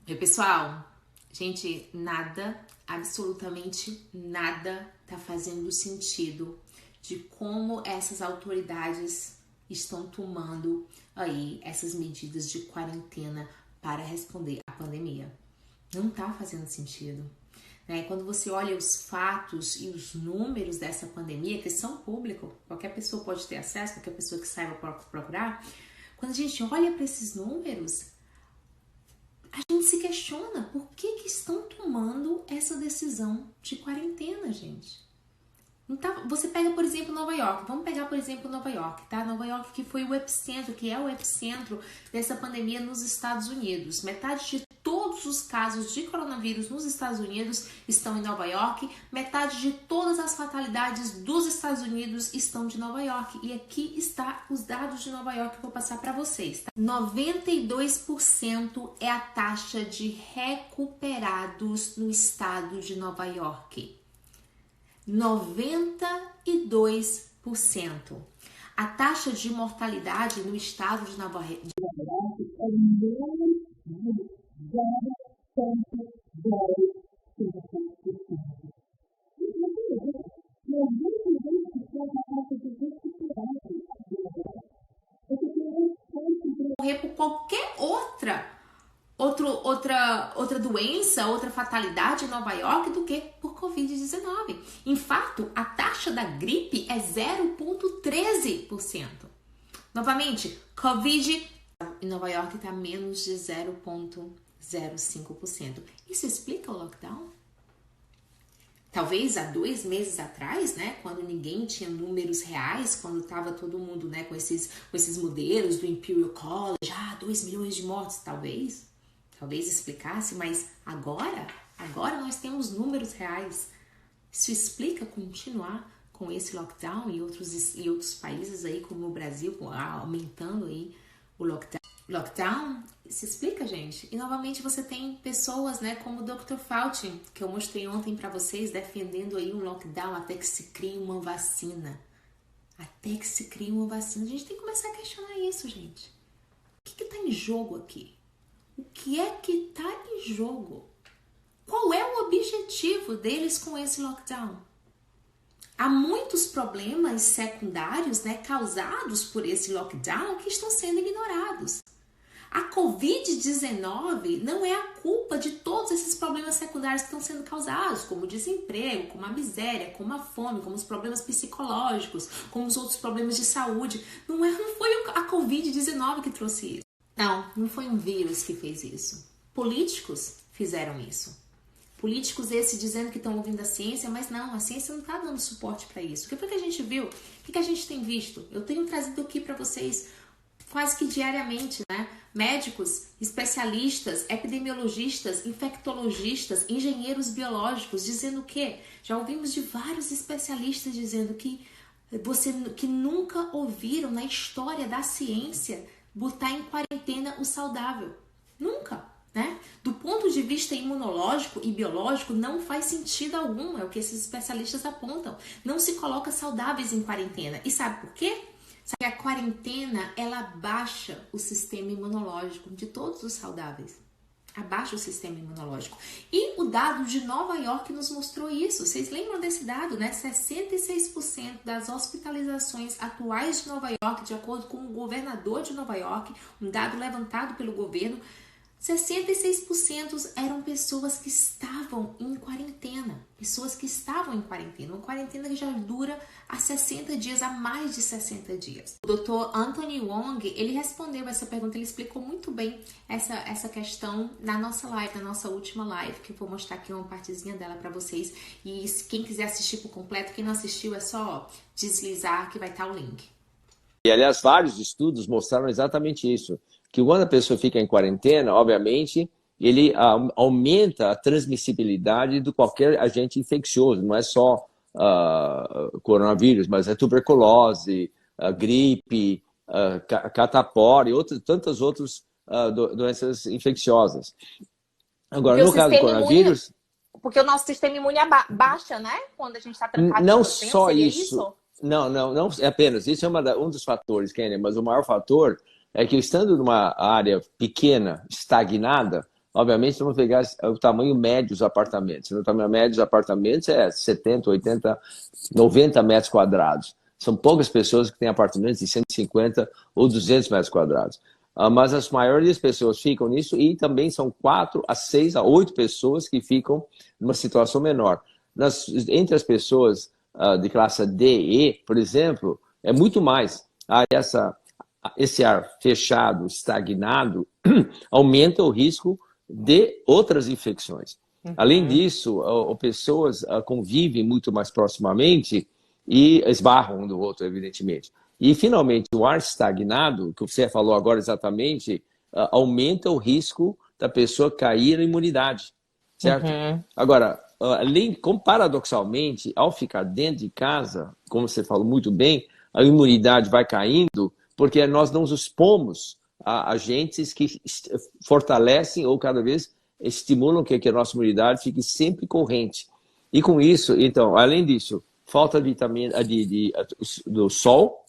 Oi, pessoal. Gente, nada, absolutamente nada tá fazendo sentido de como essas autoridades estão tomando aí essas medidas de quarentena para responder à pandemia. Não tá fazendo sentido. Né? Quando você olha os fatos e os números dessa pandemia, que são públicos, qualquer pessoa pode ter acesso, qualquer pessoa que saiba procurar, quando a gente olha para esses números, a gente se questiona por que estão tomando essa decisão de quarentena, gente. Então, você pega, por exemplo, Nova York. Vamos pegar, por exemplo, Nova York, tá? Nova York que foi o epicentro, que é o epicentro dessa pandemia nos Estados Unidos. Metade de todos os casos de coronavírus nos Estados Unidos estão em Nova York. Metade de todas as fatalidades dos Estados Unidos estão de Nova York. E aqui está os dados de Nova York que eu vou passar para vocês, tá? 92% é a taxa de recuperados no estado de Nova York. 92%. A taxa de mortalidade no estado de Nova York é menos de 0,05%. Morrer por qualquer outra doença, outra fatalidade em Nova York do que por Covid-19. Em fato, a taxa da gripe é 0,13%. Novamente, Covid em Nova York está menos de 0,05%. Isso explica o lockdown? Talvez há 2 meses atrás, né, quando ninguém tinha números reais, quando estava todo mundo, né, com esses modelos do Imperial College, 2 milhões de mortes, talvez explicasse, mas agora nós temos números reais. Isso explica continuar com esse lockdown e outros países aí, como o Brasil, aumentando aí o lockdown. Isso explica, gente. E novamente você tem pessoas, né, como o Dr. Fauci, que eu mostrei ontem para vocês, defendendo aí um lockdown até que se crie uma vacina. Até que se crie uma vacina. A gente tem que começar a questionar isso, gente. O que está em jogo aqui? O que é que está em jogo? Qual é o objetivo deles com esse lockdown? Há muitos problemas secundários, né, causados por esse lockdown que estão sendo ignorados. A Covid-19 não é a culpa de todos esses problemas secundários que estão sendo causados, como o desemprego, como a miséria, como a fome, como os problemas psicológicos, como os outros problemas de saúde. Não foi a Covid-19 que trouxe isso. Não foi um vírus que fez isso. Políticos fizeram isso. Políticos esses dizendo que estão ouvindo a ciência, mas não, a ciência não está dando suporte para isso. O que foi que a gente viu? O que a gente tem visto? Eu tenho trazido aqui para vocês quase que diariamente, né? Médicos, especialistas, epidemiologistas, infectologistas, engenheiros biológicos dizendo o quê? Já ouvimos de vários especialistas dizendo que nunca ouviram na história da ciência botar em quarentena o saudável. Nunca, né? Do ponto de vista imunológico e biológico, não faz sentido algum, é o que esses especialistas apontam. Não se coloca saudáveis em quarentena. E sabe por quê? Sabe que a quarentena, ela abaixa o sistema imunológico de todos os saudáveis. Abaixa o sistema imunológico. E o dado de Nova York nos mostrou isso. Vocês lembram desse dado, né? 66% das hospitalizações atuais de Nova York, de acordo com o governador de Nova York, um dado levantado pelo governo, 66% eram pessoas que estavam em quarentena. Pessoas que estavam em quarentena. Uma quarentena que já dura há 60 dias, há mais de 60 dias. O Dr. Anthony Wong, ele respondeu essa pergunta, ele explicou muito bem essa questão na nossa live, na nossa última live, que eu vou mostrar aqui uma partezinha dela para vocês. E quem quiser assistir por completo, quem não assistiu, é só deslizar que vai estar o link. E, aliás, vários estudos mostraram exatamente isso. Que quando a pessoa fica em quarentena, obviamente, ele aumenta a transmissibilidade de qualquer agente infeccioso. Não é só coronavírus, mas é tuberculose, gripe, catapora e tantas outras doenças infecciosas. Agora, no caso do coronavírus... Porque o nosso sistema imune baixa, né? Quando a gente está trancado. Não só isso. Não é apenas. Isso é um dos fatores, Kênia, mas o maior fator é que, estando numa área pequena, estagnada, obviamente, vamos pegar o tamanho médio dos apartamentos. O tamanho médio dos apartamentos é 70, 80, 90 metros quadrados. São poucas pessoas que têm apartamentos de 150 ou 200 metros quadrados. Mas as maiores pessoas ficam nisso e também são 4 a 6 a 8 pessoas que ficam numa situação menor. Entre as pessoas de classe D e E, por exemplo, é muito mais. Esse ar fechado, estagnado, aumenta o risco de outras infecções. Além disso, pessoas convivem muito mais proximamente e esbarram um do outro, evidentemente. E, finalmente, o ar estagnado, que você falou agora exatamente, aumenta o risco da pessoa cair na imunidade, certo? Agora, paradoxalmente, ao ficar dentro de casa, como você falou muito bem, a imunidade vai caindo porque nós não nos expomos a agentes que fortalecem ou cada vez estimulam que a nossa imunidade fique sempre corrente. E com isso, então, além disso, falta de vitamina do sol,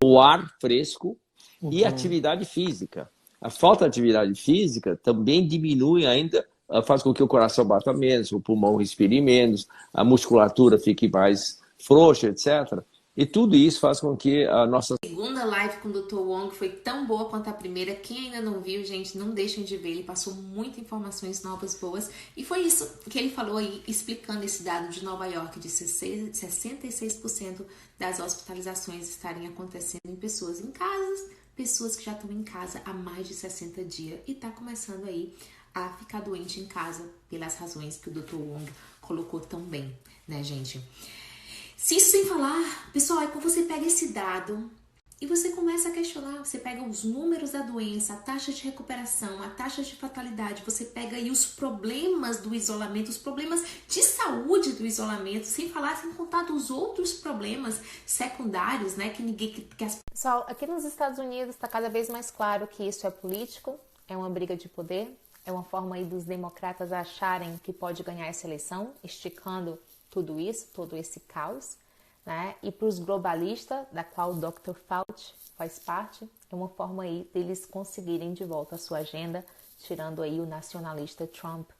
o ar fresco e atividade física. A falta de atividade física também diminui ainda, faz com que o coração bata menos, o pulmão respire menos, a musculatura fique mais frouxa, etc. E tudo isso faz com que a nossa... A segunda live com o Dr. Wong foi tão boa quanto a primeira. Quem ainda não viu, gente, não deixem de ver. Ele passou muitas informações novas, boas. E foi isso que ele falou aí, explicando esse dado de Nova York, de 66% das hospitalizações estarem acontecendo em pessoas em casas, pessoas que já estão em casa há mais de 60 dias. E tá começando aí a ficar doente em casa pelas razões que o Dr. Wong colocou tão bem, né, gente? Se isso sem falar, pessoal, é quando você pega esse dado e você começa a questionar, você pega os números da doença, a taxa de recuperação, a taxa de fatalidade, você pega aí os problemas do isolamento, os problemas de saúde do isolamento, sem contar dos outros problemas secundários, né, que ninguém... Pessoal, aqui nos Estados Unidos está cada vez mais claro que isso é político, é uma briga de poder, é uma forma aí dos democratas acharem que pode ganhar essa eleição, esticando tudo isso, todo esse caos, né? E para os globalistas, da qual o Dr. Fauci faz parte, é uma forma aí deles conseguirem de volta a sua agenda, tirando aí o nacionalista Trump.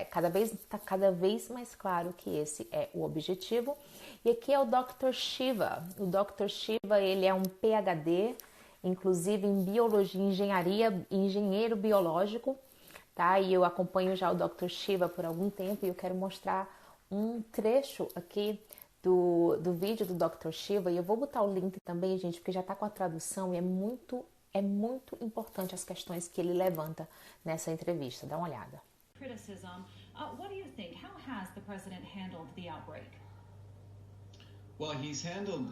Está cada vez mais claro que esse é o objetivo. E aqui é o Dr. Shiva. O Dr. Shiva, ele é um PhD, inclusive em biologia e engenharia, engenheiro biológico, tá? E eu acompanho já o Dr. Shiva por algum tempo e eu quero mostrar um trecho aqui do vídeo do Dr. Shiva, e eu vou botar o link também, gente, porque já está com a tradução e é muito importante as questões que ele levanta nessa entrevista. Dá uma olhada. Criticism. What do you think? How has the president handled the outbreak? Well, he's handled,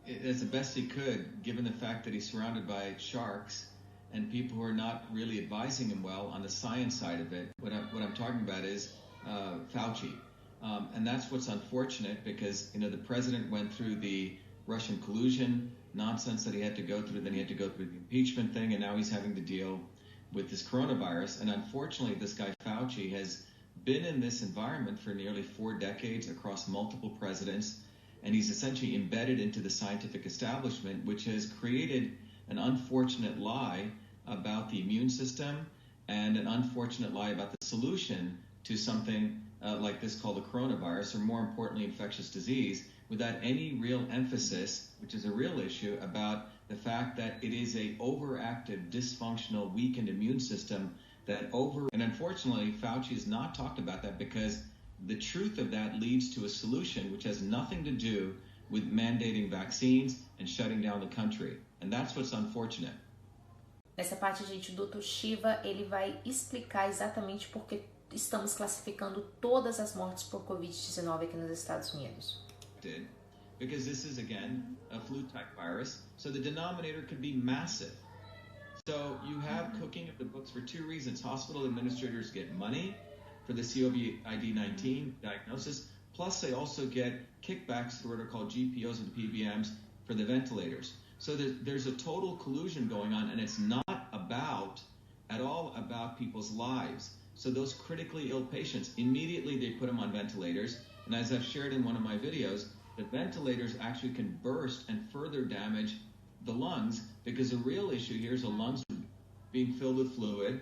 as the best he could, given the fact that he's surrounded by sharks and people who are not really advising him well on the science side of it. What I'm talking about is Fauci. And that's what's unfortunate because, the president went through the Russian collusion nonsense that he had to go through, then he had to go through the impeachment thing, and now he's having to deal with this coronavirus. And unfortunately, this guy Fauci has been in this environment for nearly 4 decades across multiple presidents, and he's essentially embedded into the scientific establishment, which has created an unfortunate lie about the immune system and an unfortunate lie about the solution to something like this called the coronavirus, or more importantly, infectious disease, without any real emphasis, which is a real issue, about the fact that it is a overactive, dysfunctional, weakened immune system and unfortunately, Fauci has not talked about that because the truth of that leads to a solution which has nothing to do with mandating vaccines and shutting down the country. And that's what's unfortunate. Nessa parte, gente, o Dr. Shiva, ele vai explicar exatamente por que estamos classificando todas as mortes por Covid-19 aqui nos Estados Unidos. Because this is, again, a flu-type virus, so the denominator could be massive. So you have cooking of the books for 2 reasons. Hospital administrators get money for the COVID-19 diagnosis, plus they also get kickbacks through what are called GPOs and PBMs for the ventilators. So there's a total collusion going on, and it's not at all about people's lives. So those critically ill patients, immediately they put them on ventilators. And as I've shared in one of my videos, the ventilators actually can burst and further damage the lungs, because the real issue here is the lungs being filled with fluid,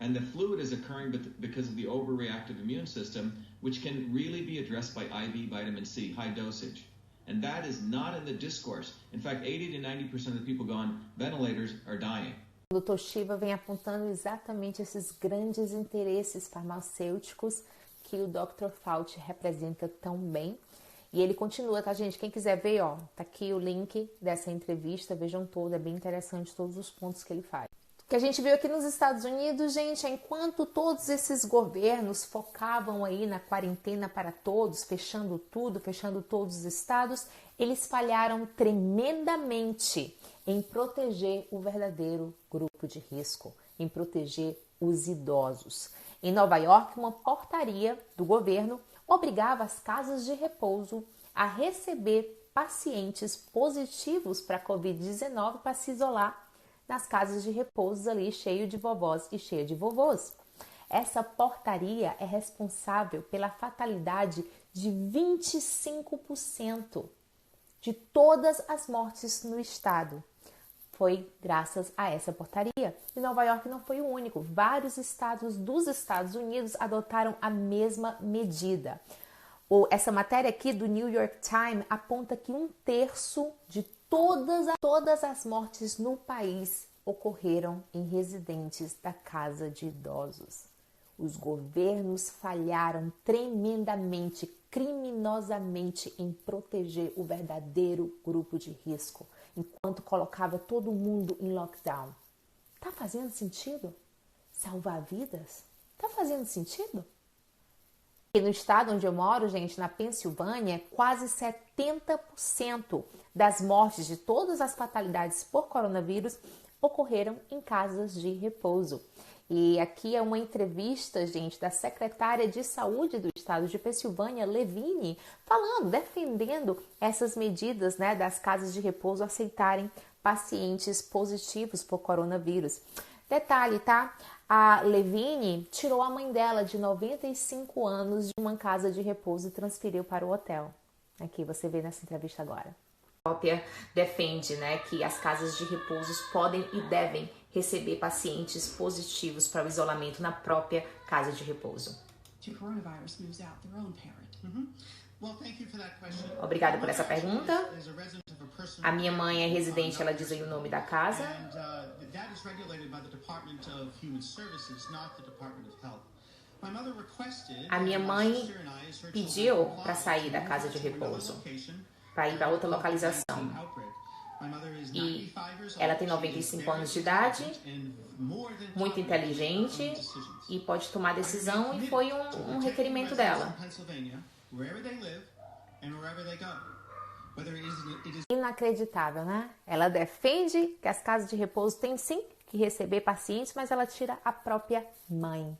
and the fluid is occurring because of the overreactive immune system, which can really be addressed by IV vitamin C, high dosage. And that is not in the discourse. In fact, 80 to 90% of the people on ventilators are dying. O Dr. Shiva vem apontando exatamente esses grandes interesses farmacêuticos que o Dr. Fauci representa tão bem. E ele continua, tá, gente? Quem quiser ver, ó, tá aqui o link dessa entrevista, vejam todo, é bem interessante todos os pontos que ele faz. O que a gente viu aqui nos Estados Unidos, gente, é enquanto todos esses governos focavam aí na quarentena para todos, fechando tudo, fechando todos os estados, eles falharam tremendamente em proteger o verdadeiro grupo de risco, em proteger os idosos. Em Nova York, uma portaria do governo obrigava as casas de repouso a receber pacientes positivos para a Covid-19 para se isolar nas casas de repouso ali, cheio de vovós e cheio de vovôs. Essa portaria é responsável pela fatalidade de 25% de todas as mortes no estado. Foi graças a essa portaria. E Nova York não foi o único. Vários estados dos Estados Unidos adotaram a mesma medida. Essa matéria aqui do New York Times aponta que 1/3 de todas as mortes no país ocorreram em residentes da casa de idosos. Os governos falharam tremendamente, criminosamente em proteger o verdadeiro grupo de risco, enquanto colocava todo mundo em lockdown. Tá fazendo sentido? Salvar vidas? Tá fazendo sentido? E no estado onde eu moro, gente, na Pensilvânia, quase 70% das mortes de todas as fatalidades por coronavírus ocorreram em casas de repouso. E aqui é uma entrevista, gente, da secretária de saúde do estado de Pensilvânia, Levine, falando, defendendo essas medidas, né, das casas de repouso aceitarem pacientes positivos por coronavírus. Detalhe, tá? A Levine tirou a mãe dela, de 95 anos, de uma casa de repouso e transferiu para o hotel. Aqui você vê nessa entrevista agora. A própria defende, né, que as casas de repouso podem e devem receber pacientes positivos para o isolamento na própria casa de repouso. Obrigada por essa pergunta. A minha mãe é residente, ela diz aí o nome da casa. A minha mãe pediu para sair da casa de repouso, para ir para outra localização. E ela tem 95 anos de idade, muito inteligente e pode tomar decisão, e foi um requerimento dela. Inacreditável, né? Ela defende que as casas de repouso têm sim que receber pacientes, mas ela tira a própria mãe.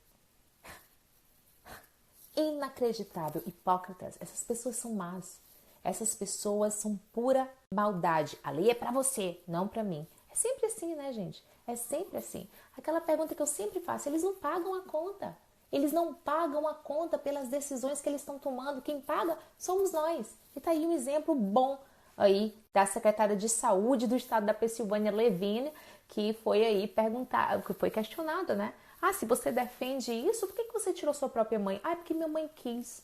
Inacreditável, hipócritas. Essas pessoas são más. Essas pessoas são pura maldade. A lei é pra você, não pra mim. É sempre assim, né, gente? É sempre assim. Aquela pergunta que eu sempre faço, eles não pagam a conta. Eles não pagam a conta pelas decisões que eles estão tomando. Quem paga somos nós. E tá aí um exemplo bom aí da secretária de saúde do estado da Pensilvânia, Levine, que foi aí perguntar, que foi questionada, né? Ah, se você defende isso, por que você tirou sua própria mãe? Ah, é porque minha mãe quis.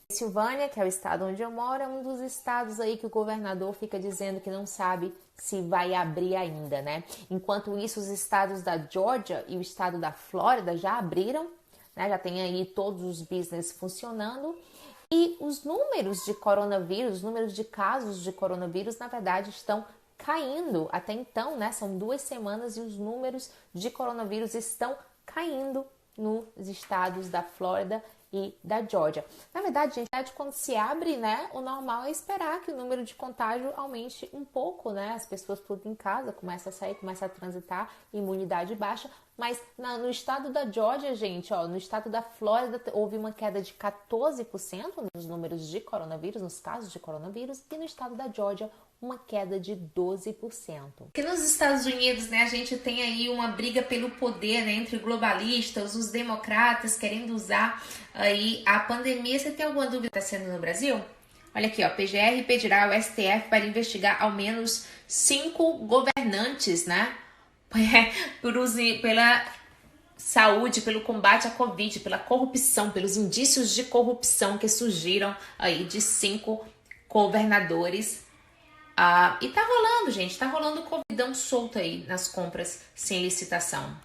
Pensilvânia, que é o estado onde eu moro, é um dos estados aí que o governador fica dizendo que não sabe se vai abrir ainda, né? Enquanto isso, os estados da Georgia e o estado da Flórida já abriram, né? Já tem aí todos os business funcionando. E os números de coronavírus, os números de casos de coronavírus, na verdade, estão caindo. Até então, né? São 2 semanas e os números de coronavírus estão caindo nos estados da Flórida e da Georgia. Na verdade, gente, quando se abre, né, o normal é esperar que o número de contágio aumente um pouco, né? As pessoas tudo em casa, começa a sair, começa a transitar, imunidade baixa. Mas no estado da Georgia, gente, ó, no estado da Flórida houve uma queda de 14% nos números de coronavírus, nos casos de coronavírus, e no estado da Georgia uma queda de 12%. Porque nos Estados Unidos, né, a gente tem aí uma briga pelo poder, né, entre globalistas, os democratas querendo usar aí a pandemia. Você tem alguma dúvida que está sendo no Brasil? Olha aqui, ó, PGR pedirá ao STF para investigar ao menos 5 governantes, né? Pela saúde, pelo combate à Covid, pela corrupção, pelos indícios de corrupção que surgiram aí de 5 governadores. E tá rolando, gente, tá rolando covidão solto aí nas compras sem licitação.